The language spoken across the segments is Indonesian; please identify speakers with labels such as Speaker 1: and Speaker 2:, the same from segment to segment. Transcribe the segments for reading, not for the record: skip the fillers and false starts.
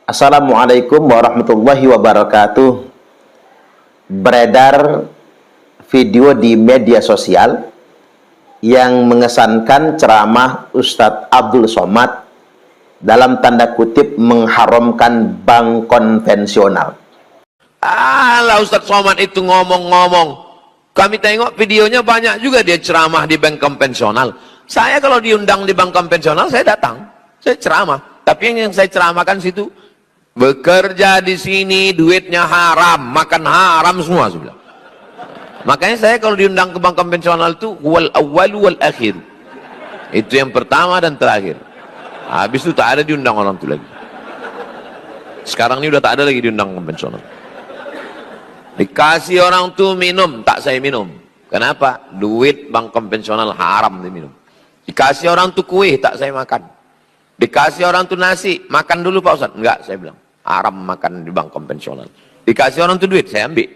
Speaker 1: Assalamualaikum warahmatullahi wabarakatuh. Beredar video di media sosial yang mengesankan ceramah Ustadz Abdul Somad dalam tanda kutip mengharamkan bank konvensional.
Speaker 2: Alah, Ustadz Somad itu ngomong-ngomong. Kami tengok videonya banyak juga dia ceramah di bank konvensional. Saya kalau diundang di bank konvensional, saya datang. Saya ceramah. Tapi yang saya ceramahkan situ, bekerja di sini duitnya haram, makan haram semua, saya bilang. Makanya saya kalau diundang ke bank konvensional itu wal awwal wal akhir. Itu yang pertama dan terakhir. Habis itu tak ada diundang orang itu lagi. Sekarang ini udah tak ada lagi diundang konvensional. Dikasih orang tuh minum, tak saya minum. Kenapa? Duit bank konvensional haram diminum. Dikasih orang tuh kue, tak saya makan. Dikasih orang tuh nasi, makan dulu Pak Ustadz. Enggak, saya bilang. Haram makan di bank konvensional. Dikasih orang tuh duit, saya ambil.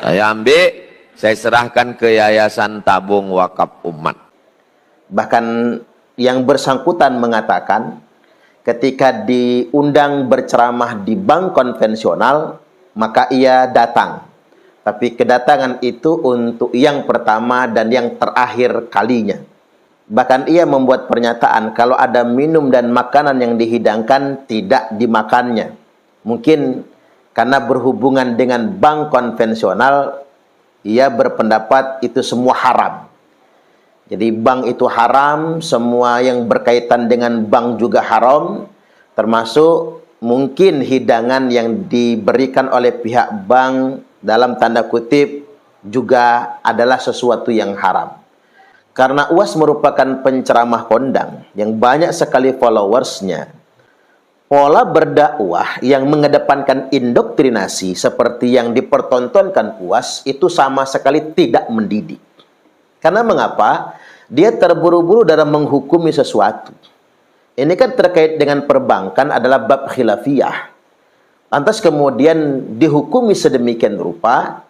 Speaker 2: Saya ambil, saya serahkan ke Yayasan Tabung Wakaf Umat.
Speaker 1: Bahkan yang bersangkutan mengatakan ketika diundang berceramah di bank konvensional, maka ia datang. Tapi kedatangan itu untuk yang pertama dan yang terakhir kalinya. Bahkan ia membuat pernyataan kalau ada minum dan makanan yang dihidangkan tidak dimakannya. Mungkin karena berhubungan dengan bank konvensional, ia berpendapat itu semua haram. Jadi bank itu haram, semua yang berkaitan dengan bank juga haram, termasuk mungkin hidangan yang diberikan oleh pihak bank dalam tanda kutip juga adalah sesuatu yang haram. Karena UAS merupakan penceramah kondang yang banyak sekali followersnya, pola berdakwah yang mengedepankan indoktrinasi seperti yang dipertontonkan UAS itu sama sekali tidak mendidik. Karena mengapa? Dia terburu-buru dalam menghukumi sesuatu. Ini kan terkait dengan perbankan adalah bab khilafiyah. Lantas kemudian dihukumi sedemikian rupa.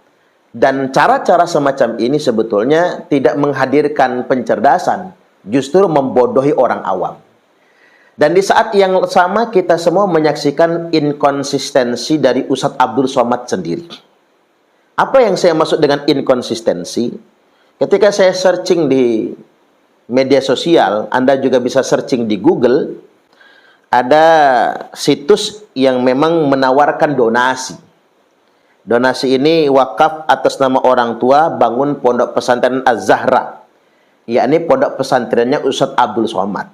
Speaker 1: Dan cara-cara semacam ini sebetulnya tidak menghadirkan pencerdasan, justru membodohi orang awam. Dan di saat yang sama kita semua menyaksikan inkonsistensi dari Ustadz Abdul Somad sendiri. Apa yang saya maksud dengan inkonsistensi? Ketika saya searching di media sosial, Anda juga bisa searching di Google, ada situs yang memang menawarkan donasi. Donasi ini wakaf atas nama orang tua bangun pondok pesantren Az-Zahra, yakni pondok pesantrennya Ustadz Abdul Somad.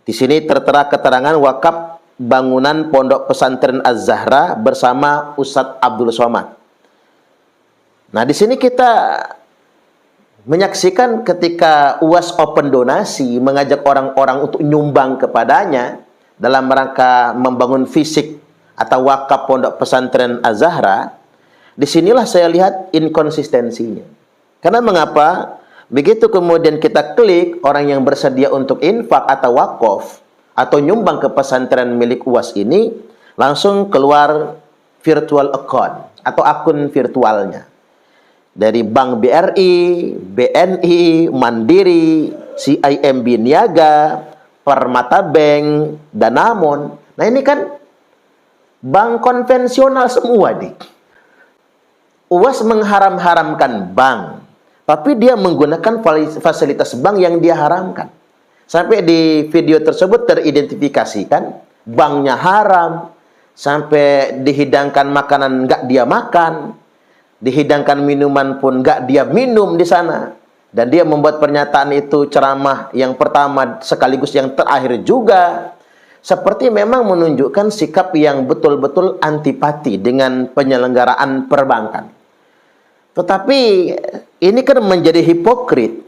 Speaker 1: Di sini tertera keterangan wakaf bangunan pondok pesantren Az-Zahra bersama Ustadz Abdul Somad. Nah, di sini kita menyaksikan ketika UAS open donasi mengajak orang-orang untuk nyumbang kepadanya dalam rangka membangun fisik atau wakaf pondok pesantren Az-Zahra. Disinilah saya lihat inkonsistensinya. Karena mengapa? Begitu kemudian kita klik orang yang bersedia untuk infak atau wakaf atau nyumbang ke pesantren milik UAS ini, langsung keluar virtual account atau akun virtualnya. Dari Bank BRI, BNI, Mandiri, CIMB Niaga, Permata Bank, Danamon. Nah, ini kan bank konvensional semua, dik. UAS mengharam-haramkan bank, tapi dia menggunakan fasilitas bank yang dia haramkan. Sampai di video tersebut teridentifikasikan banknya haram, sampai dihidangkan makanan nggak dia makan, dihidangkan minuman pun nggak dia minum di sana. Dan dia membuat pernyataan itu ceramah yang pertama sekaligus yang terakhir juga. Seperti memang menunjukkan sikap yang betul-betul antipati dengan penyelenggaraan perbankan. Tetapi ini kan menjadi hipokrit.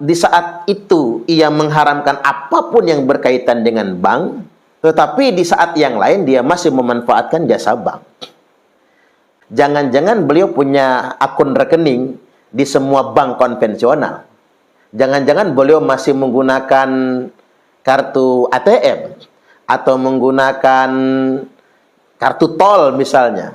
Speaker 1: Di saat itu ia mengharamkan apapun yang berkaitan dengan bank, tetapi di saat yang lain dia masih memanfaatkan jasa bank. Jangan-jangan beliau punya akun rekening di semua bank konvensional. Jangan-jangan beliau masih menggunakan kartu ATM atau menggunakan kartu tol misalnya,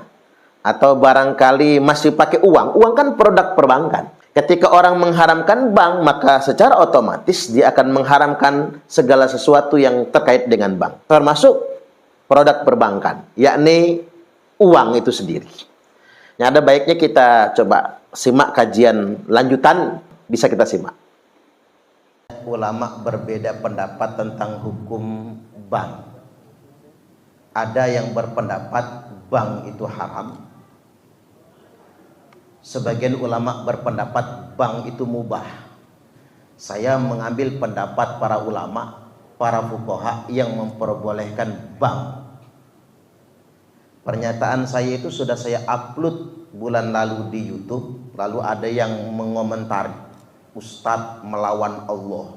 Speaker 1: atau barangkali masih pakai uang. Uang kan produk perbankan. Ketika orang mengharamkan bank, maka secara otomatis dia akan mengharamkan segala sesuatu yang terkait dengan bank, termasuk produk perbankan, yakni uang itu sendiri. Yang ada baiknya kita coba simak kajian lanjutan, bisa kita simak. Ulama berbeda pendapat tentang hukum bank. Ada yang berpendapat bank itu haram. Sebagian ulama berpendapat bank itu mubah. Saya mengambil pendapat para ulama, para fuqaha yang memperbolehkan bank. Pernyataan saya itu sudah saya upload bulan lalu di YouTube. Lalu ada yang mengomentari, Ustadz melawan Allah,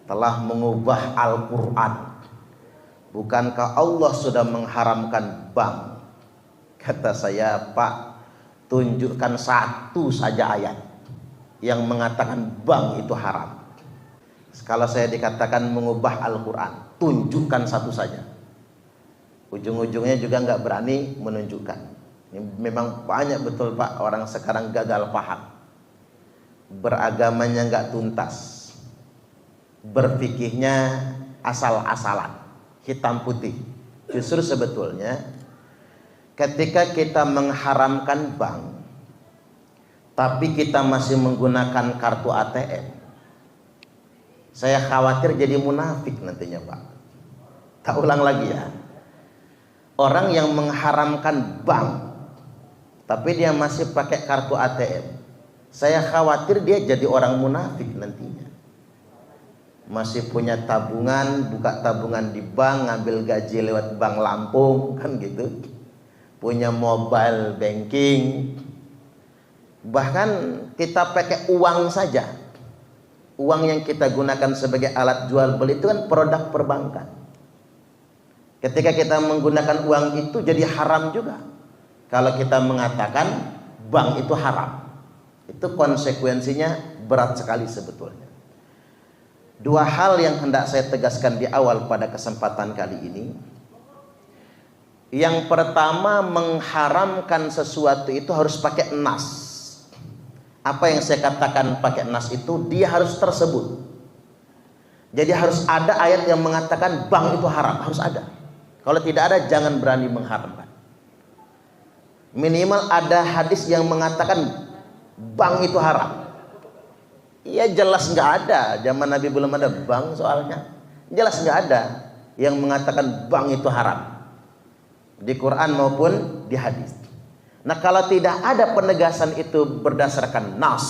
Speaker 1: telah mengubah Al-Quran. Bukankah Allah sudah mengharamkan bank? Kata saya, Pak, tunjukkan satu saja ayat yang mengatakan bank itu haram. Kalau saya dikatakan mengubah Al-Quran, tunjukkan satu saja. Ujung-ujungnya juga nggak berani menunjukkan. Ini memang banyak betul Pak orang sekarang gagal paham, beragamanya nggak tuntas, berfikihnya asal-asalan, hitam putih. Justru sebetulnya ketika kita mengharamkan bank, tapi kita masih menggunakan kartu ATM, saya khawatir jadi munafik nantinya Pak. Tak ulang lagi ya. Orang yang mengharamkan bank, tapi dia masih pakai kartu ATM, saya khawatir dia jadi orang munafik nantinya. Masih punya tabungan, buka tabungan di bank, ngambil gaji lewat bank Lampung, kan gitu. Punya mobile banking, bahkan kita pakai uang saja. Uang yang kita gunakan sebagai alat jual beli itu kan produk perbankan. Ketika kita menggunakan uang itu jadi haram juga. Kalau kita mengatakan bank itu haram, itu konsekuensinya berat sekali sebetulnya. Dua hal yang hendak saya tegaskan di awal pada kesempatan kali ini. Yang pertama, mengharamkan sesuatu itu harus pakai nas. Apa yang saya katakan pakai nas itu, dia harus tersebut. Jadi harus ada ayat yang mengatakan bank itu haram, harus ada. Kalau tidak ada, jangan berani mengharamkan. Minimal ada hadis yang mengatakan bank itu haram. Iya jelas nggak ada, zaman Nabi belum ada bank soalnya. Jelas nggak ada yang mengatakan bank itu haram, di Quran maupun di hadis. Nah kalau tidak ada penegasan itu berdasarkan nas,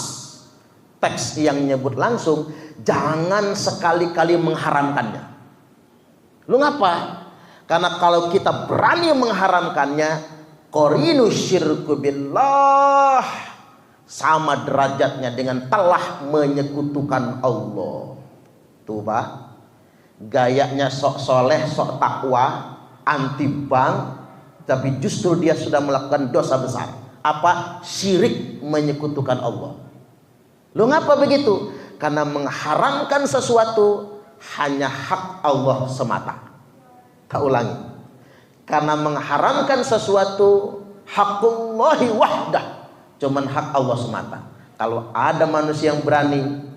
Speaker 1: teks yang nyebut langsung, jangan sekali-kali mengharamkannya. Lu ngapa? Karena kalau kita berani mengharamkannya, qarinu syirku billah, sama derajatnya dengan telah menyekutukan Allah. Tuh Pak, gayanya sok soleh, sok takwa, anti bank, tapi justru dia sudah melakukan dosa besar. Apa? Syirik, menyekutukan Allah. Lu ngapa begitu? Karena mengharamkan sesuatu hanya hak Allah semata. Tak ulangi. Karena mengharamkan sesuatu hakullahi wahdah, cuman hak Allah semata. Kalau ada manusia yang berani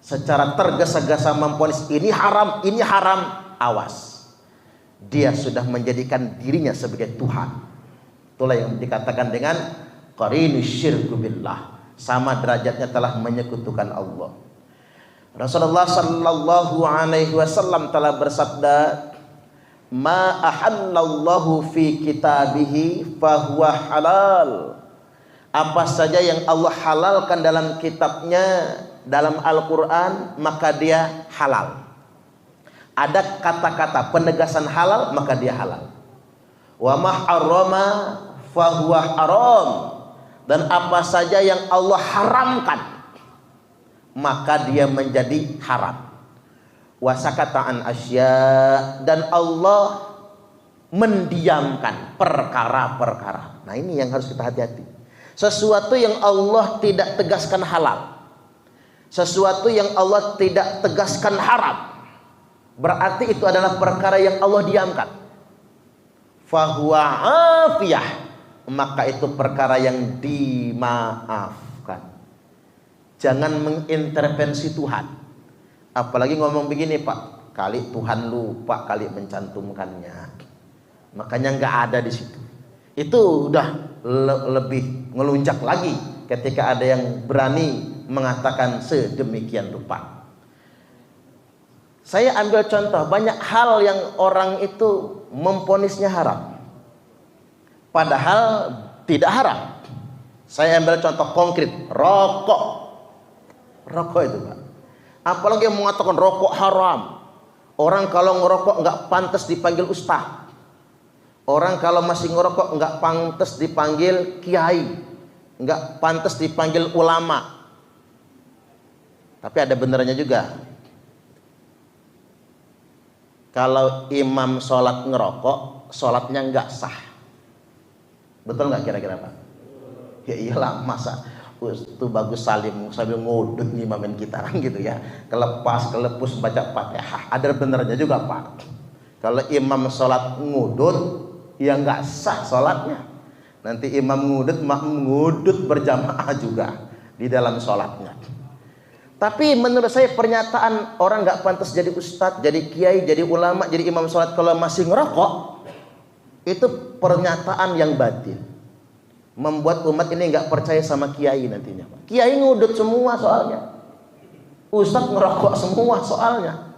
Speaker 1: secara tergesa-gesa memvonis ini haram, awas. Dia sudah menjadikan dirinya sebagai Tuhan. Itulah yang dikatakan dengan qarinu syirku billah, sama derajatnya telah menyekutukan Allah. Rasulullah sallallahu alaihi wasallam telah bersabda, ma ahallallahu fi kitabihi fahuwa halal. Apa saja yang Allah halalkan dalam kitabnya, dalam Al-Quran, maka dia halal. Ada kata-kata penegasan halal, maka dia halal. Wa ma harrama fahuwa haram. Dan apa saja yang Allah haramkan, maka dia menjadi haram. Wasakata'an asya, dan Allah mendiamkan perkara-perkara. Nah ini yang harus kita hati-hati. Sesuatu yang Allah tidak tegaskan halal, sesuatu yang Allah tidak tegaskan haram, berarti itu adalah perkara yang Allah diamkan. Fahuwa afiyah, maka itu perkara yang dimaafkan. Jangan mengintervensi Tuhan. Apalagi ngomong begini, Pak, kali Tuhan lupa kali mencantumkannya. Makanya nggak ada di situ. Itu udah lebih ngelunjak lagi ketika ada yang berani mengatakan sedemikian rupa. Saya ambil contoh, banyak hal yang orang itu memponisnya haram, padahal tidak haram. Saya ambil contoh konkret, rokok. Rokok itu, Pak. Apalagi yang mengatakan rokok haram. Orang kalau ngerokok nggak pantas dipanggil ustaz. Orang kalau masih ngerokok nggak pantas dipanggil kiai, nggak pantas dipanggil ulama. Tapi ada benernya juga. Kalau imam sholat ngerokok, sholatnya nggak sah. Betul nggak kira-kira, Pak? Ya iyalah, masa itu bagus salim sambil ngudut ngimamin kita kan gitu ya. Kelepus baca Fatihah. Ada benernya juga, Pak. Kalau imam sholat ngudut, ya nggak sah sholatnya. Nanti imam ngudut, makmum ngudut berjamaah juga di dalam sholatnya. Tapi menurut saya pernyataan orang nggak pantas jadi ustadz, jadi kiai, jadi ulama, jadi imam sholat kalau masih ngerokok, itu pernyataan yang batil. Membuat umat ini nggak percaya sama kiai nantinya. Kiai ngudut semua soalnya, ustadz ngerokok semua soalnya.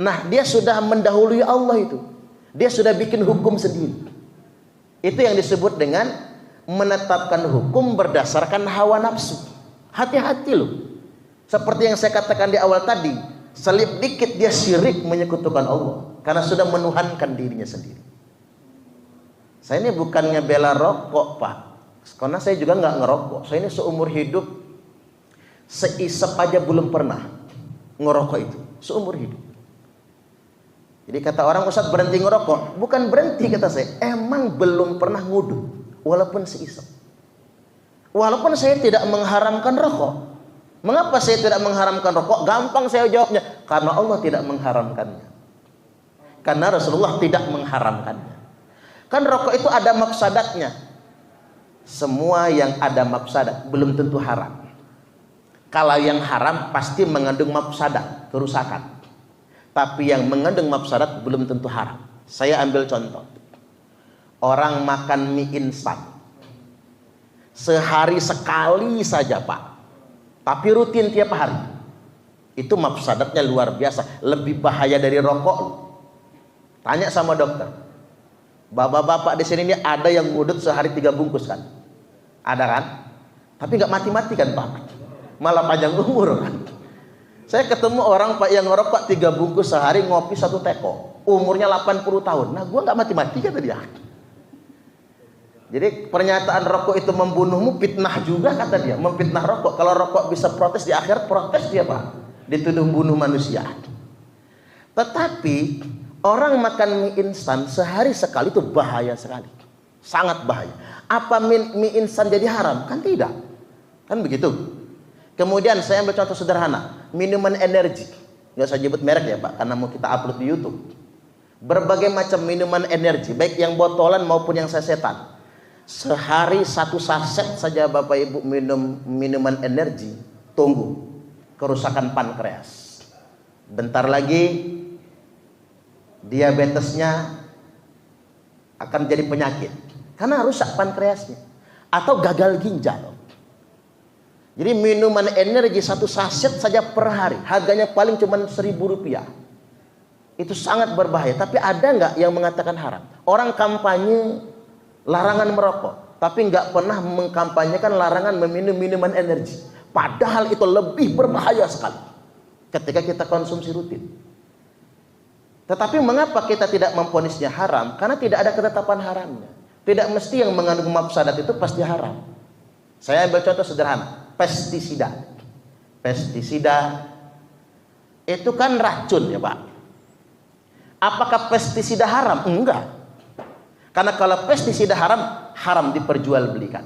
Speaker 1: Nah, dia sudah mendahului Allah itu. Dia sudah bikin hukum sendiri. Itu yang disebut dengan menetapkan hukum berdasarkan hawa nafsu. Hati-hati loh. Seperti yang saya katakan di awal tadi, selip dikit dia syirik menyekutukan Allah karena sudah menuhankan dirinya sendiri. Saya ini bukannya bela rokok, Pak, karena saya juga nggak ngerokok. Saya ini seumur hidup seisap aja belum pernah ngerokok itu, seumur hidup. Jadi kata orang, Ustadz berhenti ngerokok, bukan berhenti kata saya, emang belum pernah ngudut walaupun seisap. Walaupun saya tidak mengharamkan rokok. Mengapa saya tidak mengharamkan rokok? Gampang saya jawabnya, karena Allah tidak mengharamkannya. Karena Rasulullah tidak mengharamkannya. Kan rokok itu ada mafsadatnya. Semua yang ada mafsadat belum tentu haram. Kalau yang haram pasti mengandung mafsadat, kerusakan. Tapi yang mengandung mafsadat belum tentu haram. Saya ambil contoh. Orang makan mie instan. Sehari sekali saja, Pak. Tapi rutin tiap hari. Itu mafsadatnya luar biasa. Lebih bahaya dari rokok. Tanya sama dokter. Bapak-bapak di sini ini ada yang ngudut sehari 3 bungkus kan? Ada kan? Tapi nggak mati-mati kan, Pak? Malah panjang umur kan? Saya ketemu orang, Pak, yang ngerokok 3 bungkus sehari, ngopi 1 teko. Umurnya 80 tahun. Nah, gua nggak mati-mati kata dia. Jadi pernyataan rokok itu membunuhmu fitnah juga kata dia, memfitnah rokok. Kalau rokok bisa protes di akhirat, protes dia, Pak, dituduh bunuh manusia. Tetapi orang makan mie instan sehari sekali itu bahaya sekali, sangat bahaya. Apa mie instan jadi haram? Kan tidak, kan begitu. Kemudian saya ambil contoh sederhana, minuman energi, nggak usah nyebut merek ya, Pak, karena mau kita upload di YouTube. Berbagai macam minuman energi, baik yang botolan maupun yang sasetan. Sehari 1 saset saja Bapak Ibu minum minuman energi, tunggu kerusakan pankreas. Bentar lagi diabetesnya akan jadi penyakit karena rusak pankreasnya, atau gagal ginjal. Jadi minuman energi 1 saset saja per hari, harganya paling cuma Rp1.000. Itu sangat berbahaya. Tapi ada nggak yang mengatakan haram? Orang kampanye larangan merokok, tapi nggak pernah mengkampanyekan larangan meminum minuman energi. Padahal itu lebih berbahaya sekali ketika kita konsumsi rutin. Tetapi mengapa kita tidak memvonisnya haram? Karena tidak ada ketetapan haramnya. Tidak mesti yang mengandung mafsadat itu pasti haram. Saya ambil contoh sederhana, pestisida. Pestisida itu kan racun ya, Pak. Apakah pestisida haram? Enggak. Karena kalau pestisida haram, haram diperjualbelikan.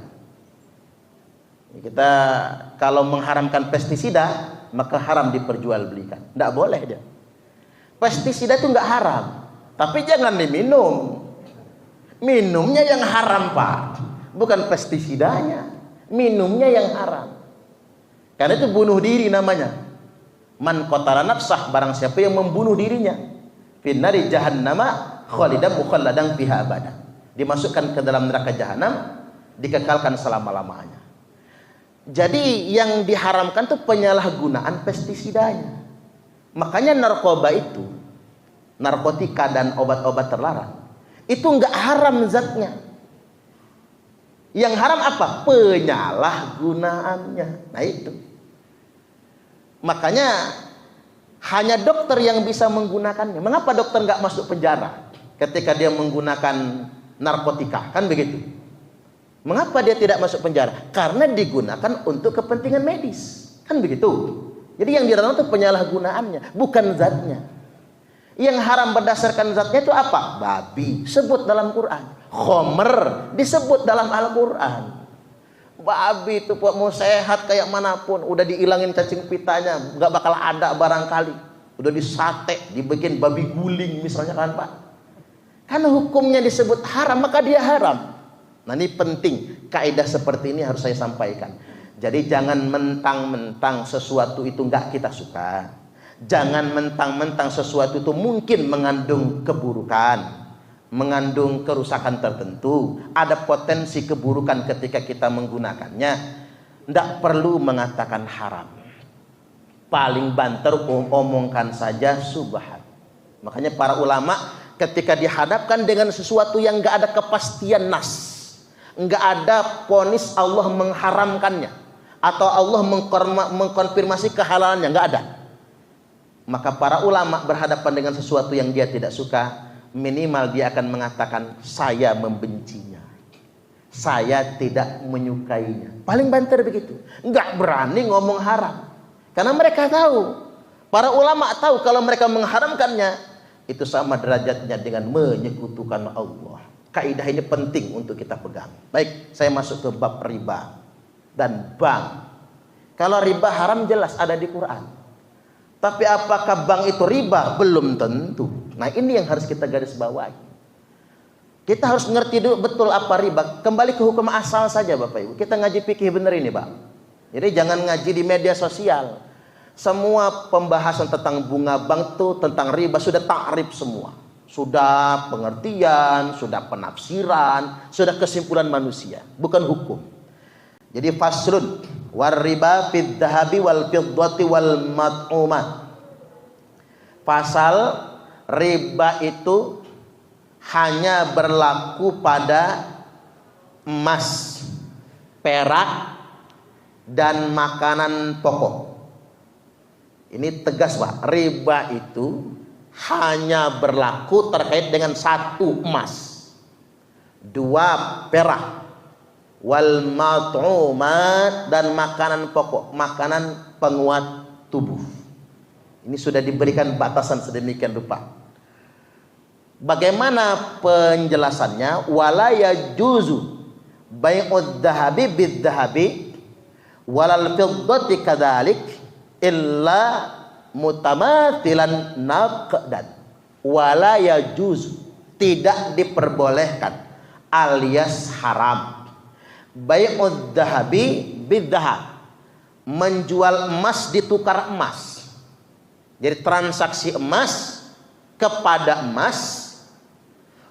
Speaker 1: Kita kalau mengharamkan pestisida, maka haram diperjualbelikan. Tidak boleh dia. Pestisida itu nggak haram, tapi jangan diminum. Minumnya yang haram, Pak. Bukan pestisidanya, minumnya yang haram. Karena itu bunuh diri namanya. Man qatala nafsah, barang siapa yang membunuh dirinya, finnari jahannama khalidan mukhalladan fiha abada. Dimasukkan ke dalam neraka jahanam, dikekalkan selama-lamanya. Jadi yang diharamkan itu penyalahgunaan pestisidanya. Makanya narkoba itu, narkotika dan obat-obat terlarang, itu enggak haram zatnya. Yang haram apa? Penyalahgunaannya. Nah itu. Makanya hanya dokter yang bisa menggunakannya. Mengapa dokter enggak masuk penjara ketika dia menggunakan narkotika? Kan begitu. Mengapa dia tidak masuk penjara? Karena digunakan untuk kepentingan medis. Kan begitu. Jadi yang dilarang itu penyalahgunaannya, bukan zatnya. Yang haram berdasarkan zatnya itu apa? Babi, sebut dalam Quran. Khomer, disebut dalam Al-Quran. Babi itu mau sehat kayak manapun, udah dihilangin cacing pitanya, nggak bakal ada barangkali. Udah disate, dibikin babi guling misalnya kan Pak. Karena hukumnya disebut haram, maka dia haram. Nah ini penting, kaidah seperti ini harus saya sampaikan. Jadi jangan mentang-mentang sesuatu itu nggak kita suka. Jangan mentang-mentang sesuatu itu mungkin mengandung keburukan, mengandung kerusakan tertentu, ada potensi keburukan ketika kita menggunakannya. Tidak perlu mengatakan haram. Paling banter omongkan saja subhan. Makanya para ulama ketika dihadapkan dengan sesuatu yang nggak ada kepastian nas, nggak ada vonis Allah mengharamkannya atau Allah mengkonfirmasi kehalalannya, nggak ada. Maka para ulama berhadapan dengan sesuatu yang dia tidak suka, minimal dia akan mengatakan saya membencinya, saya tidak menyukainya. Paling banter begitu, nggak berani ngomong haram. Karena mereka tahu, para ulama tahu kalau mereka mengharamkannya itu sama derajatnya dengan menyekutukan Allah. Kaidah ini penting untuk kita pegang. Baik, saya masuk ke bab riba dan bank. Kalau riba haram jelas ada di Quran. Tapi apakah bank itu riba? Belum tentu. Nah ini yang harus kita garis bawahi. Kita harus ngerti dulu betul apa riba. Kembali ke hukum asal saja Bapak Ibu. Kita ngaji fikih bener ini Pak. Jadi jangan ngaji di media sosial. Semua pembahasan tentang bunga bank itu, tentang riba sudah takrif semua. Sudah pengertian, sudah penafsiran, sudah kesimpulan manusia, bukan hukum. Jadi faslun war riba fid dhahabi wal fiddati wal mat'umat. Pasal riba itu hanya berlaku pada emas, perak dan makanan pokok. Ini tegas Pak, riba itu hanya berlaku terkait dengan satu emas, dua perak, wal mat'umat dan makanan pokok, makanan penguat tubuh. Ini sudah diberikan batasan sedemikian rupa. Bagaimana penjelasannya? Wala yajuzu bai'ud dhahabi bid dhahabi walal fiddati kadzalik illa mutamathilan naqdan. Wala yajuzu, tidak diperbolehkan alias haram bai'ud dhahabi bidzahab, menjual emas ditukar emas. Jadi transaksi emas kepada emas,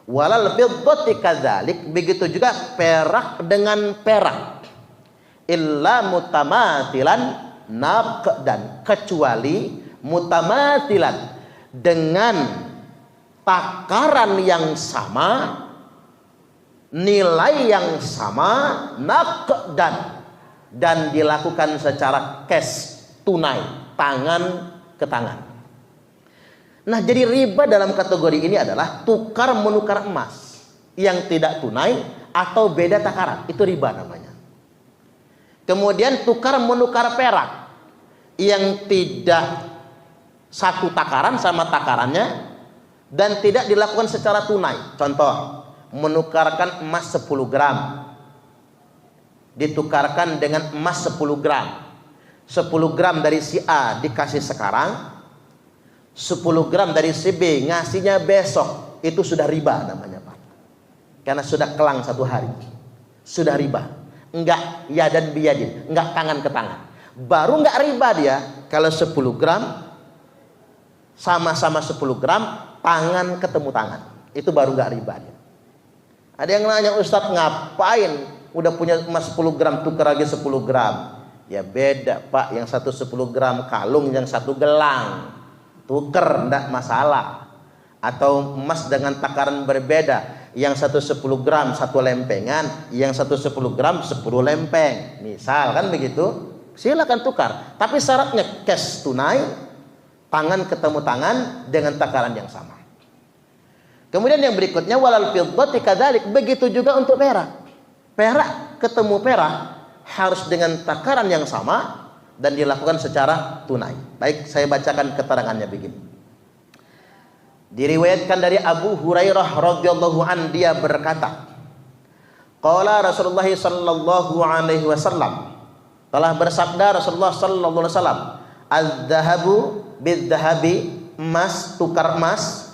Speaker 1: walal fiddati kadzalik, begitu juga perak dengan perak, illa mutamathilan naqdan, kecuali mutamathilan dengan takaran yang sama, nilai yang sama, naqdan, dan dilakukan secara cash, tunai, tangan ke tangan. Nah jadi riba dalam kategori ini adalah tukar menukar emas yang tidak tunai atau beda takaran, itu riba namanya. Kemudian tukar menukar perak yang tidak satu takaran sama takarannya dan tidak dilakukan secara tunai. Contoh, menukarkan emas 10 gram ditukarkan dengan emas 10 gram. 10 gram dari si A dikasih sekarang, 10 gram dari si B ngasihnya besok, itu sudah riba namanya Pak. Karena sudah kelang satu hari, sudah riba. Enggak ya dan biyadin, enggak tangan ke tangan. baru nggak riba dia. Kalau 10 gram, sama-sama 10 gram, tangan ketemu tangan, itu baru nggak riba dia. Ada yang nanya, Ustadz ngapain udah punya emas 10 gram tukar lagi 10 gram? Ya beda Pak, yang satu 10 gram kalung, yang satu gelang, tuker ndak masalah. Atau emas dengan takaran berbeda, yang satu 10 gram satu lempengan, yang satu 10 gram 10 lempeng, misal kan begitu, silakan tukar, tapi syaratnya cash tunai, tangan ketemu tangan dengan takaran yang sama. Kemudian yang berikutnya walal fiddati kadzalik, begitu juga untuk perak. Perak ketemu perak harus dengan takaran yang sama dan dilakukan secara tunai. Baik, saya bacakan keterangannya begini. Diriwayatkan dari Abu Hurairah radhiyallahu an, dia berkata, qala Rasulullah sallallahu alaihi wasallam, telah bersabda Rasulullah sallallahu alaihi wasallam, az-zahabu bidz-zahabi, emas tukar emas,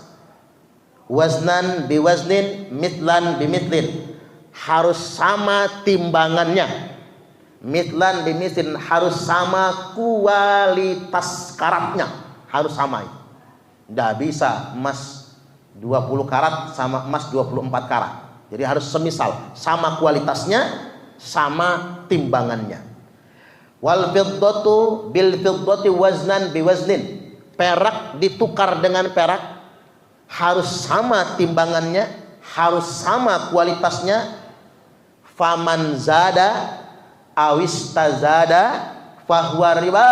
Speaker 1: waznan biwaznin, mitlan bimitlin, harus sama timbangannya, mitlan bimitlin, harus sama kualitas karatnya, harus sama. Tidak bisa emas 20 karat sama emas 24 karat. Jadi harus semisal, sama kualitasnya, sama timbangannya. Wal fiddatu bil fiddati waznan biwaznin, perak ditukar dengan perak harus sama timbangannya, harus sama kualitasnya. Faman zada awistazada fahuwa riba,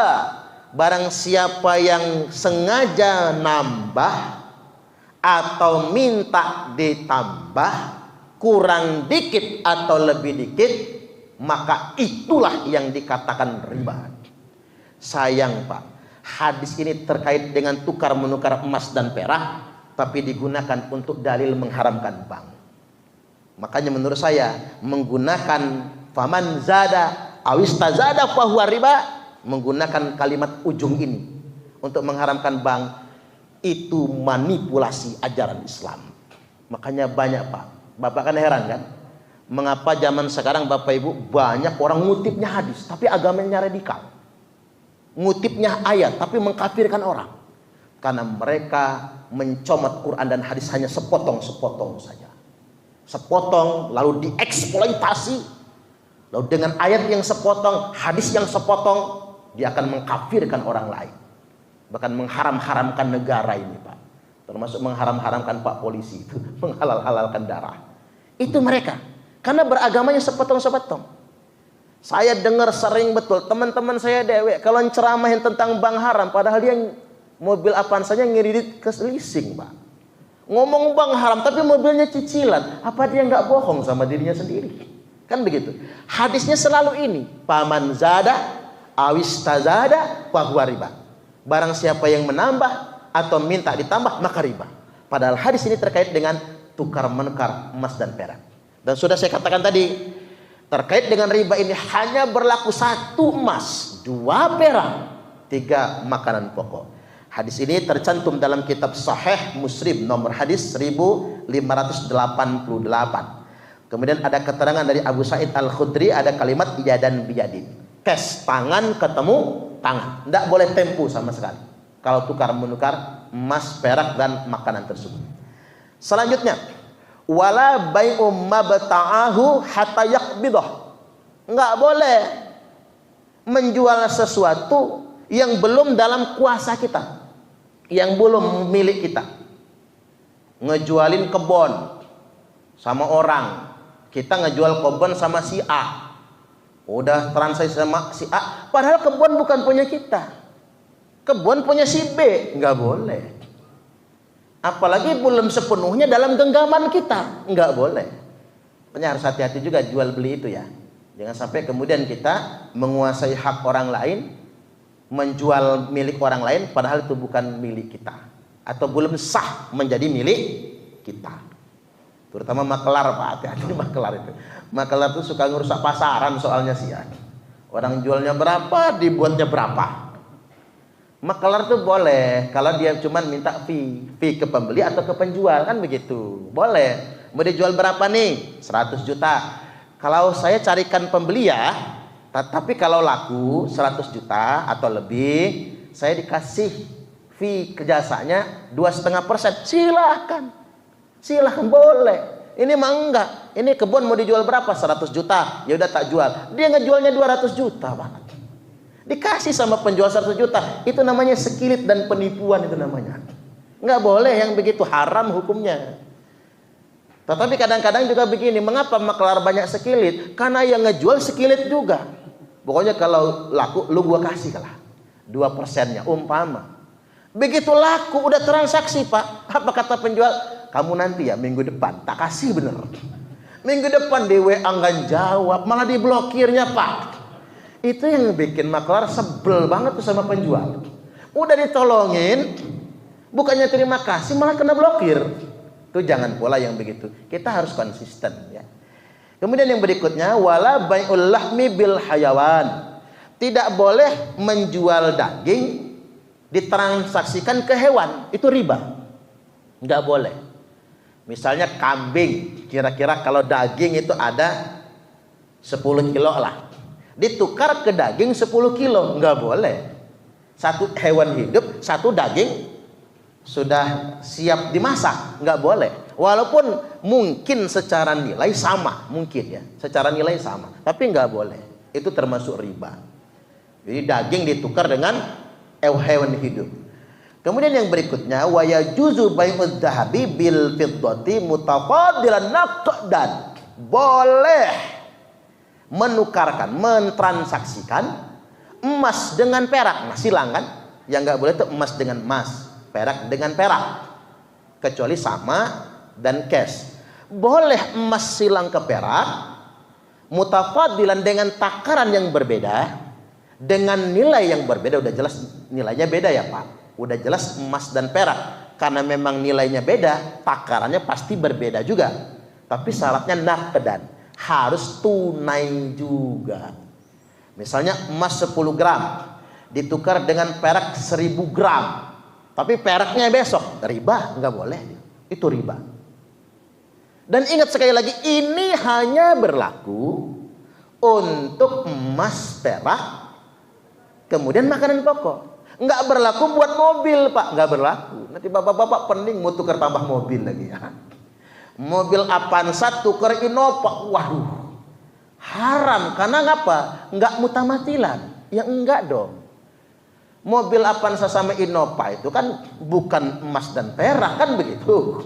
Speaker 1: barang siapa yang sengaja nambah atau minta ditambah kurang dikit atau lebih dikit, maka itulah yang dikatakan riba. Sayang Pak, hadis ini terkait dengan tukar menukar emas dan perak, tapi digunakan untuk dalil mengharamkan bank. Makanya menurut saya menggunakan faman zada awistazada fahuwa riba, menggunakan kalimat ujung ini untuk mengharamkan bank, itu manipulasi ajaran Islam. Makanya banyak Pak, Bapak kan heran kan, mengapa zaman sekarang Bapak Ibu banyak orang ngutipnya hadis tapi agamanya radikal, ngutipnya ayat tapi mengkafirkan orang, karena mereka mencomot Quran dan hadis hanya sepotong-sepotong saja, sepotong lalu dieksploitasi, lalu dengan ayat yang sepotong, hadis yang sepotong, dia akan mengkafirkan orang lain, bahkan mengharam-haramkan negara ini Pak, termasuk mengharam-haramkan Pak polisi itu, menghalal-halalkan darah. Itu mereka, karena beragamanya sepotong-sepotong. Saya dengar sering betul teman-teman saya dewek kalau ceramahin tentang bank haram, padahal dia mobil apaan saja ngirit ke leasing Pak. Ngomong bank haram tapi mobilnya cicilan, apa dia nggak bohong sama dirinya sendiri? Kan begitu. Hadisnya selalu ini, paman zada awistazada fahuwa riba, barang siapa yang menambah atau minta ditambah maka riba. Padahal hadis ini terkait dengan tukar menukar emas dan perak. Dan sudah saya katakan tadi, terkait dengan riba ini hanya berlaku 1 emas, 2 perak, 3 makanan pokok. Hadis ini tercantum dalam kitab Sahih Muslim nomor hadis 1588. Kemudian ada keterangan dari Abu Sa'id Al-Khudri, ada kalimat yadan biyadin, cash, tangan ketemu tangan, tidak boleh tempo sama sekali kalau tukar menukar emas, perak dan makanan tersebut. Selanjutnya, wala bai'u mabta'ahu hatta yaqbidah, enggak boleh menjual sesuatu yang belum dalam kuasa kita, yang belum milik kita. Ngejualin kebun sama orang, kita ngejual kebun sama si A, udah transaksi sama si A, padahal kebun bukan punya kita, kebun punya si B, nggak boleh. Apalagi belum sepenuhnya dalam genggaman kita, nggak boleh. Makanya harus hati-hati juga jual beli itu ya. Jangan sampai kemudian kita menguasai hak orang lain, menjual milik orang lain padahal itu bukan milik kita, atau belum sah menjadi milik kita. Terutama makelar Pak, hati-hati makelar itu. Makelar itu suka ngerusak pasaran soalnya sih ya. Orang jualnya berapa, dibuatnya berapa. Makelar itu boleh kalau dia cuma minta fee ke pembeli atau ke penjual, kan begitu. Boleh. Mau dijual berapa nih? 100 juta. Kalau saya carikan pembeli ya, Tapi kalau laku 100 juta atau lebih, saya dikasih fee jasanya 2,5%. Silahkan boleh. Ini mah enggak. Ini kebun mau dijual berapa? 100 juta. Ya udah tak jual. Dia ngejualnya 200 juta, Pak. Dikasih sama penjual 100 juta. Itu namanya sekilit dan penipuan itu namanya. Enggak boleh yang begitu, haram hukumnya. Tetapi kadang-kadang juga begini, mengapa maklar banyak sekilit? Karena yang ngejual sekilit juga. Pokoknya kalau laku, lu gua kasih kalah 2%-nya, umpama. Begitu laku, udah transaksi, Pak. Apa kata penjual? Kamu nanti ya minggu depan, tak kasih bener. Minggu depan di WA nggak jawab, malah diblokirnya, Pak. Itu yang bikin maklar sebel banget tuh sama penjual. Udah ditolongin, bukannya terima kasih, malah kena blokir. Itu jangan pola yang begitu. Kita harus konsisten ya. Kemudian yang berikutnya, wala bai'ul lahmi bil hayawan. Tidak boleh menjual daging ditransaksikan ke hewan, itu riba. Nggak boleh. Misalnya kambing, kira-kira kalau daging itu ada 10 kilo lah, ditukar ke daging 10 kilo, nggak boleh. Satu hewan hidup, satu daging sudah siap dimasak, nggak boleh. Walaupun mungkin secara nilai sama, mungkin ya, secara nilai sama, tapi nggak boleh. Itu termasuk riba. Jadi daging ditukar dengan hewan hidup. Kemudian yang berikutnya, wa yajuzu bai'udz dzahabi bil fiddati mutafadilan naqdan. Boleh menukarkan, mentransaksikan emas dengan perak. Nah, silang kan? Yang nggak boleh itu emas dengan emas, perak dengan perak. Kecuali sama dan cash. Boleh emas silang ke perak, mutafadilan dengan takaran yang berbeda, dengan nilai yang berbeda. Udah jelas nilainya beda ya, Pak. Udah jelas emas dan perak. Karena memang nilainya beda, takarannya pasti berbeda juga. Tapi syaratnya naqdan, harus tunai juga. Misalnya emas 10 gram ditukar dengan perak 1000 gram. Tapi peraknya besok, riba, nggak boleh. Itu riba. Dan ingat sekali lagi, ini hanya berlaku untuk emas, perak, kemudian makanan pokok. Nggak berlaku buat mobil, Pak. Nggak berlaku. Nanti bapak-bapak pening mau tukar tambah mobil lagi ya. Mobil Avanza tukar Innova. Waduh, haram. Karena ngapa? Nggak mutamatilan. Ya enggak dong. Mobil Avanza sama Innova itu kan bukan emas dan perak, kan begitu.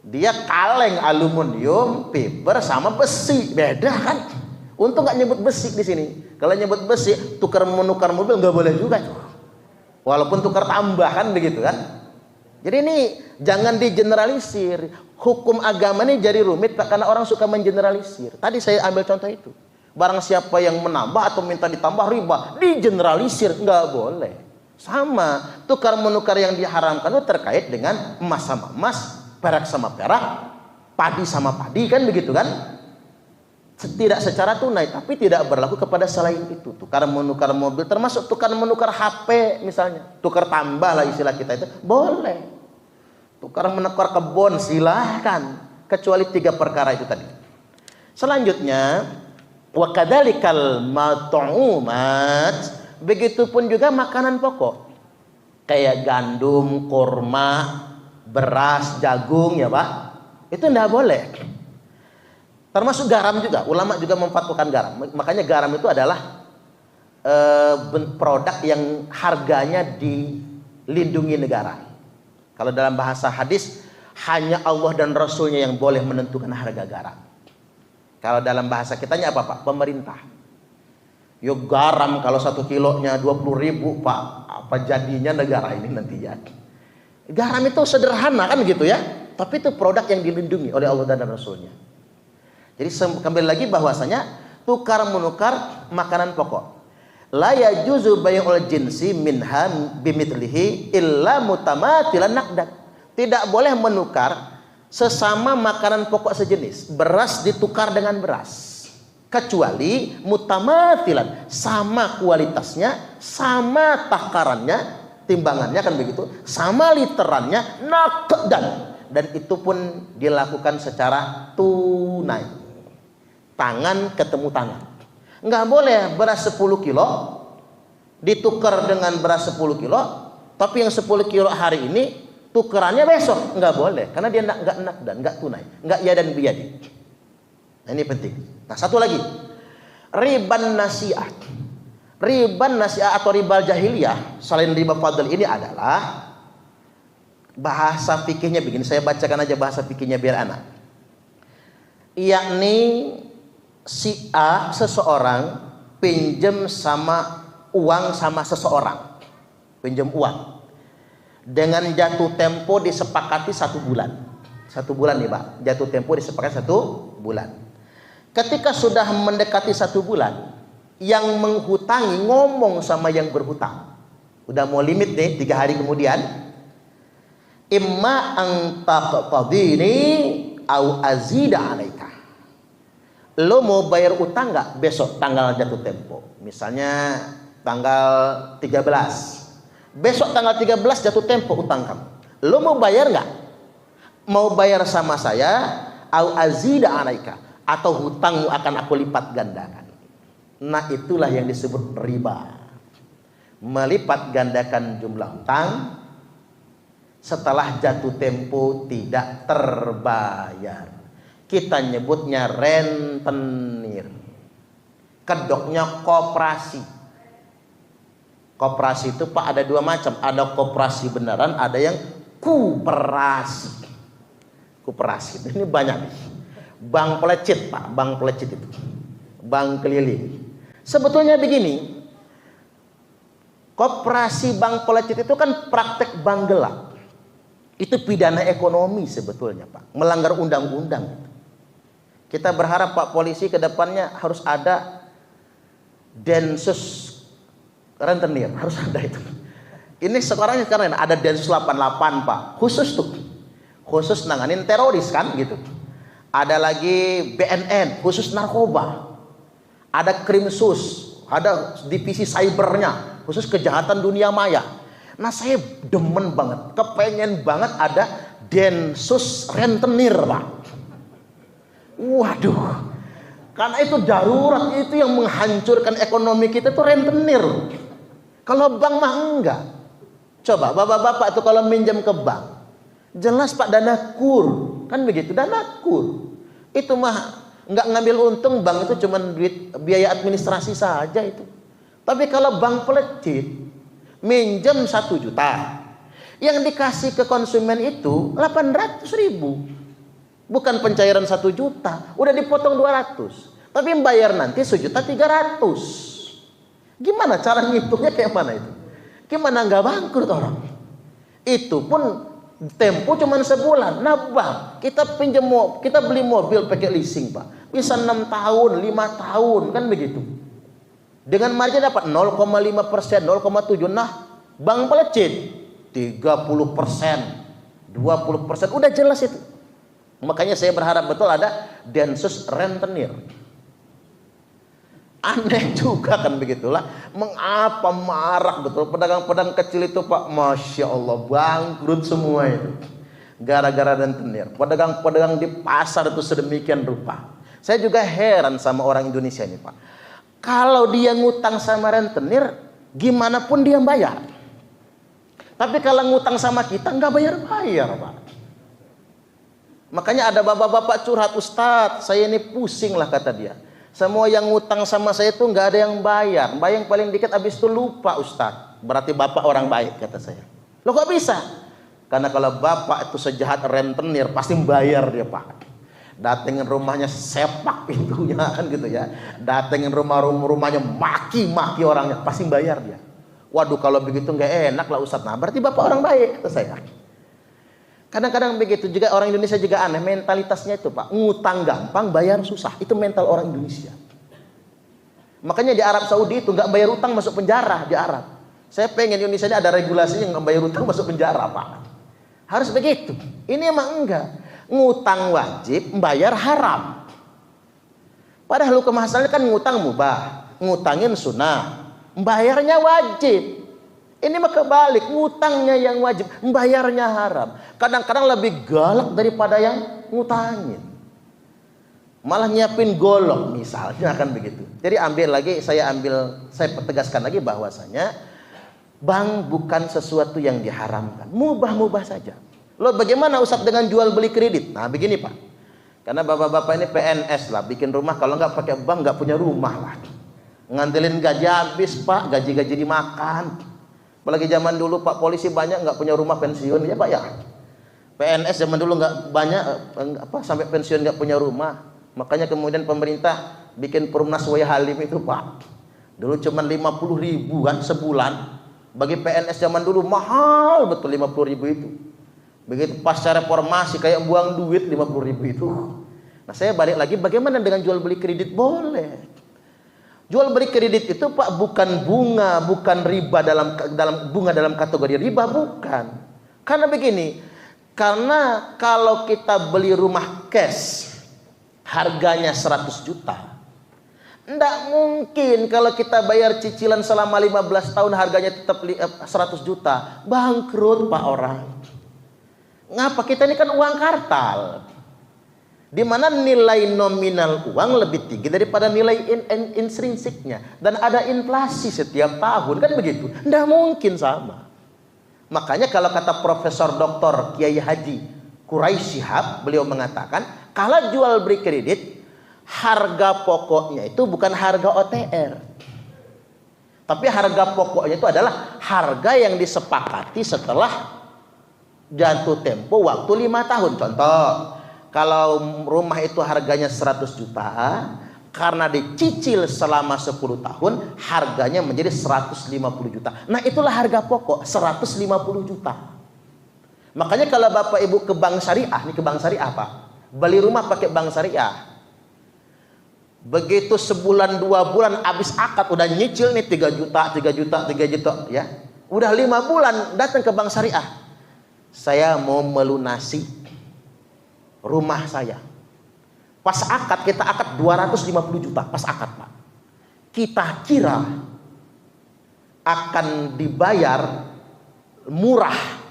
Speaker 1: Dia kaleng aluminium, fiber sama besi. Beda kan? Untung nggak nyebut besi di sini. Kalau nyebut besi, tukar menukar mobil nggak boleh juga tuh. Walaupun tukar tambahan begitu kan. Jadi ini jangan digeneralisir. Hukum agama ini jadi rumit Pak, karena orang suka mengeneralisir. Tadi saya ambil contoh itu. Barang siapa yang menambah atau minta ditambah riba, digeneralisir, nggak boleh. Sama, tukar menukar yang diharamkan itu terkait dengan emas sama emas, perak sama perak, padi sama padi, kan begitu kan? Tidak secara tunai, tapi tidak berlaku kepada selain itu. Tukar menukar mobil, termasuk tukar menukar HP misalnya, tukar tambah lah istilah kita itu, boleh. Tukar menukar kebun silahkan, kecuali 3 perkara itu tadi. Selanjutnya, wa kadzalikal mat'umat, begitupun juga makanan pokok kayak gandum, kurma, beras, jagung ya Pak, itu tidak boleh. Termasuk garam juga, ulama juga memfatwakan garam. Makanya garam itu adalah produk yang harganya dilindungi negara. Kalau dalam bahasa hadis, hanya Allah dan Rasulnya yang boleh menentukan harga garam. Kalau dalam bahasa kitanya apa Pak? Pemerintah. Yuk garam kalau 1 kilonya 20.000 Pak, apa jadinya negara ini nanti ya? Garam itu sederhana kan gitu ya, tapi itu produk yang dilindungi oleh Allah dan Rasulnya. Jadi kembali lagi bahwasanya tukar menukar makanan pokok. La yajuzu bai'ul jinsi minha bimithlihi illa mutamathilan naqdan. Tidak boleh menukar sesama makanan pokok sejenis. Beras ditukar dengan beras. Kecuali mutamathilan, sama kualitasnya, sama takarannya, timbangannya kan begitu, sama literannya, naqdan. Dan itu pun dilakukan secara tunai. Tangan ketemu tangan. Nggak boleh beras 10 kilo ditukar dengan beras 10 kilo, tapi yang 10 kilo hari ini tukerannya besok. Nggak boleh, karena dia nggak nakdan, nggak tunai, nggak yadan biyadi. Nah, ini penting. Nah, satu lagi, riban nasi'ah. Riban nasi'ah atau ribal jahiliyah selain riba fadl ini adalah bahasa fikihnya begini, saya bacakan aja bahasa fikihnya biar anak. Yakni si A, seseorang pinjam sama uang sama seseorang, pinjam uang dengan jatuh tempo disepakati 1 bulan. 1 bulan nih Pak, jatuh tempo disepakati 1 bulan. Ketika sudah mendekati 1 bulan, yang menghutangi ngomong sama yang berhutang, udah mau limit nih 3 hari kemudian, imma an taqtadini au azida alaika. Lo mau bayar utang nggak besok tanggal jatuh tempo? Misalnya tanggal 13. Besok tanggal 13 jatuh tempo utang kamu. Lo mau bayar nggak? Mau bayar sama saya, au azida alaika, atau hutangmu akan aku lipat gandakan. Nah, itulah yang disebut riba. Melipat gandakan jumlah hutang setelah jatuh tempo tidak terbayar. Kita nyebutnya rentenir. Kedoknya koperasi. Koperasi itu Pak ada 2 macam. Ada koperasi beneran, ada yang kuperasi. Kuperasi ini banyak nih. Bank pelecit Pak, bank pelecit itu. Bank keliling. Sebetulnya begini, koperasi bank pelecit itu kan praktek bank gelap. Itu pidana ekonomi sebetulnya Pak, melanggar undang-undang. Kita berharap Pak Polisi ke depannya harus ada Densus rentenir, harus ada itu. Ini sekarang ada Densus 88 Pak, khusus tuh, khusus nanganin teroris kan gitu. Ada lagi BNN, khusus narkoba. Ada Krimsus, ada divisi cybernya, khusus kejahatan dunia maya. Nah, saya demen banget, kepengen banget ada Densus rentenir Pak. Waduh, karena itu darurat, itu yang menghancurkan ekonomi kita tuh rentenir. Kalau bank mah enggak. Coba bapak-bapak itu kalau minjam ke bank, jelas Pak dana kur, kan begitu, dana kur. Itu mah enggak ngambil untung, bank itu cuma duit biaya administrasi saja itu. Tapi kalau bank pelecit, minjam 1 juta, yang dikasih ke konsumen itu 800.000. Bukan pencairan 1 juta, udah dipotong 200. Tapi yang bayar nanti 1.300.000. Gimana cara ngitungnya, kayak mana itu? Gimana nggak bangkrut orang? Itu pun tempo cuma sebulan. Nah Bang, kita kita beli mobil pakai leasing Pak, bisa 6 tahun, 5 tahun kan begitu. Dengan margin dapat 0,5%, 0,7%. Nah, bank pelecit 30%, 20%, udah jelas itu. Makanya saya berharap betul ada Densus rentenir. Aneh juga kan begitulah. Mengapa marak betul pedagang-pedagang kecil itu Pak, Masya Allah bangkrut semua itu gara-gara rentenir. Pedagang-pedagang di pasar itu sedemikian rupa. Saya juga heran sama orang Indonesia ini Pak. Kalau dia ngutang sama rentenir, gimana pun dia bayar. Tapi kalau ngutang sama kita nggak bayar-bayar Pak. Makanya ada bapak-bapak curhat, Ustadz saya ini pusing lah kata dia. Semua yang ngutang sama saya itu nggak ada yang bayar. Bayar yang paling dikit, habis itu lupa Ustadz. Berarti bapak orang baik kata saya. Loh kok bisa? Karena kalau bapak itu sejahat rentenir pasti bayar dia Pak. Datengin rumahnya, sepak pintunya kan gitu ya. Datengin rumahnya, maki-maki orangnya, pasti bayar dia. Waduh kalau begitu nggak enak lah Ustadz. Nah berarti bapak orang baik kata saya. Kadang-kadang begitu juga orang Indonesia juga aneh mentalitasnya itu Pak. Ngutang gampang, bayar susah. Itu mental orang Indonesia. Makanya di Arab Saudi itu nggak bayar utang masuk penjara di Arab. Saya pengen Indonesia ini ada regulasinya nggak bayar utang masuk penjara Pak. Harus begitu. Ini emang enggak. Ngutang wajib, bayar haram. Padahal hukum asalnya kan ngutang mubah, ngutangin sunnah, bayarnya wajib. Ini mah kebalik, ngutangnya yang wajib, bayarnya haram. Kadang-kadang lebih galak daripada yang ngutangin. malah nyiapin golok misalnya, kan begitu. Jadi saya tegaskan lagi bahwasanya bank bukan sesuatu yang diharamkan, mubah-mubah saja. Loh, bagaimana Ustaz dengan jual beli kredit? Nah begini Pak, karena bapak-bapak ini PNS lah, bikin rumah kalau nggak pakai bank nggak punya rumah lah, ngandelin gaji habis Pak, gaji-gaji dimakan. Apalagi zaman dulu Pak polisi banyak nggak punya rumah pensiun ya Pak ya. PNS zaman dulu nggak banyak sampai pensiun nggak punya rumah. Makanya kemudian pemerintah bikin Perumnas Waya Halim itu Pak. Dulu cuma 50.000 kan sebulan. Bagi PNS zaman dulu mahal betul 50.000 itu. Begitu pasca reformasi kayak buang duit 50.000 itu. Nah saya balik lagi, bagaimana dengan jual beli kredit? Boleh. Jual beli kredit itu Pak bukan bunga, bukan riba dalam kategori riba, bukan. Karena begini, karena kalau kita beli rumah cash harganya 100 juta, nggak mungkin kalau kita bayar cicilan selama 15 tahun harganya tetap 100 juta, bangkrut Pak orang. Ngapa? Kita ini kan uang kartal, di mana nilai nominal uang lebih tinggi daripada nilai intrinsiknya, dan ada inflasi setiap tahun, kan begitu. Nggak mungkin sama. Makanya kalau kata Profesor Dr. Kiai Haji Quraisy Shihab, beliau mengatakan kalau jual beli kredit harga pokoknya itu bukan harga OTR, tapi harga pokoknya itu adalah harga yang disepakati setelah jatuh tempo waktu 5 tahun. Contoh, kalau rumah itu harganya 100 juta, karena dicicil selama 10 tahun harganya menjadi 150 juta. Nah itulah harga pokok 150 juta. Makanya kalau Bapak Ibu ke bank syariah, nih ke bank syariah Pak, beli rumah pakai bank syariah, begitu sebulan 2 bulan habis akad udah nyicil nih 3 juta ya, udah 5 bulan datang ke bank syariah, saya mau melunasi rumah saya. Pas akad, kita akad 250 juta pas akad Pak, kita kira akan dibayar murah.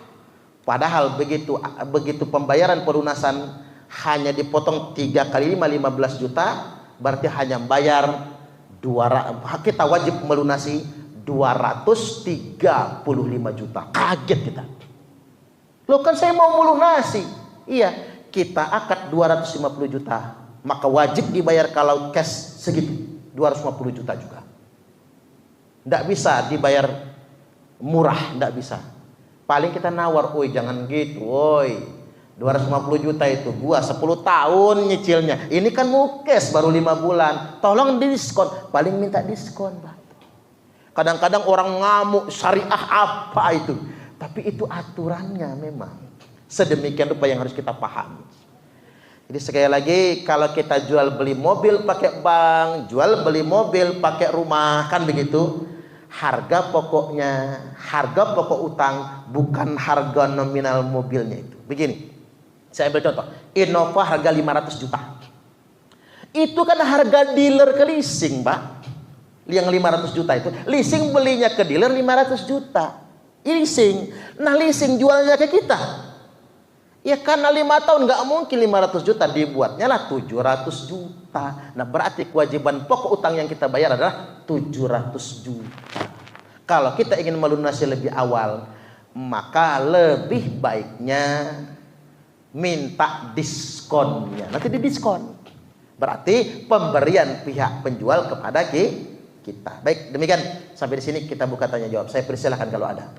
Speaker 1: Padahal begitu pembayaran pelunasan hanya dipotong 3 kali 5, 15 juta, berarti hanya bayar kita wajib melunasi 235 juta. Kaget kita. Loh kan saya mau melunasi. Iya, kita akad 250 juta, maka wajib dibayar kalau cash segitu 250 juta juga. Nggak bisa dibayar murah, nggak bisa. Paling kita nawar, woi jangan gitu, woi 250 juta itu gua 10 tahun nyicilnya, ini kan mukes baru 5 bulan, tolong diskon. Paling minta diskon Pak. Kadang-kadang orang ngamuk, syariah apa itu, tapi itu aturannya memang sedemikian rupa yang harus kita pahami. Jadi sekali lagi, kalau kita jual beli mobil pakai bank, jual beli mobil pakai rumah, kan begitu, harga pokoknya, harga pokok utang bukan harga nominal mobilnya itu. Begini, saya ambil contoh, Innova harga 500 juta. Itu kan harga dealer ke leasing Pak. Yang 500 juta itu, leasing belinya ke dealer 500 juta. Leasing, nah leasing jualnya ke kita. Ya karena 5 tahun nggak mungkin 500 juta, dibuatnya lah 700 juta. Nah berarti kewajiban pokok utang yang kita bayar adalah 700 juta. Kalau kita ingin melunasi lebih awal, maka lebih baiknya minta diskonnya. Nanti didiskon. Berarti pemberian pihak penjual kepada kita. Baik, demikian sampai di sini kita buka tanya jawab. Saya persilahkan kalau ada.